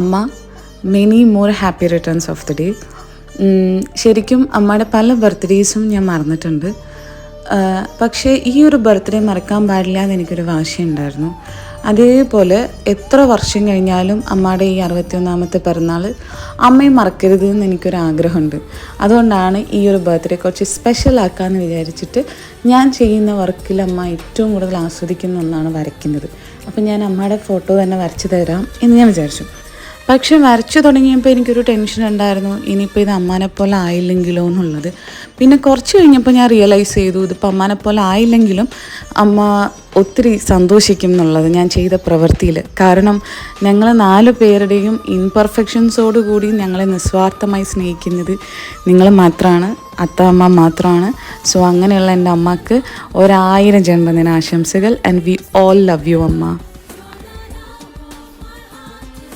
അമ്മ, many more happy returns of the day. ശരിക്കും അമ്മയുടെ പല ബർത്ത്ഡേയ്സും ഞാൻ മറന്നിട്ടുണ്ട്. പക്ഷേ ഈ ഒരു ബർത്ത്ഡേ മറക്കാൻ പാടില്ല എന്ന് എനിക്കൊരു വാശിയുണ്ടായിരുന്നു. അതേപോലെ എത്ര വർഷം കഴിഞ്ഞാലും അമ്മയുടെ ഈ 61ാമത്തെ പിറന്നാൾ അമ്മയും മറക്കരുത് എന്ന് എനിക്കൊരാഗ്രഹമുണ്ട്. അതുകൊണ്ടാണ് ഈ ഒരു ബർത്ത്ഡേ കുറച്ച് സ്പെഷ്യൽ ആക്കാമെന്ന് വിചാരിച്ചിട്ട് ഞാൻ ചെയ്യുന്ന വർക്കിൽ അമ്മ ഏറ്റവും കൂടുതൽ ആസ്വദിക്കുന്ന ഒന്നാണ് വരയ്ക്കുന്നത്. അപ്പം ഞാൻ അമ്മയുടെ ഫോട്ടോ തന്നെ വരച്ച് തരാം എന്ന് ഞാൻ വിചാരിച്ചു. പക്ഷെ വരച്ചു തുടങ്ങിയപ്പോൾ എനിക്കൊരു ടെൻഷൻ ഉണ്ടായിരുന്നു, ഇനിയിപ്പോൾ ഇത് അമ്മാനെ പോലെ ആയില്ലെങ്കിലോ എന്നുള്ളത്. പിന്നെ കുറച്ച് കഴിഞ്ഞപ്പോൾ ഞാൻ റിയലൈസ് ചെയ്തു, ഇതിപ്പോൾ അമ്മാനെ പോലെ ആയില്ലെങ്കിലും അമ്മ ഒത്തിരി സന്തോഷിക്കും എന്നുള്ളത് ഞാൻ ചെയ്ത പ്രവൃത്തിയിൽ. കാരണം ഞങ്ങൾ 4 പേരുടെയും ഇംപെർഫെക്ഷൻസോടുകൂടി ഞങ്ങളെ നിസ്വാർത്ഥമായി സ്നേഹിക്കുന്നത് നിങ്ങൾ മാത്രമാണ്, അമ്മ മാത്രമാണ്. സോ അങ്ങനെയുള്ള എൻ്റെ അമ്മക്ക് 1000 ജന്മദിന ആശംസകൾ. And we all love you അമ്മ.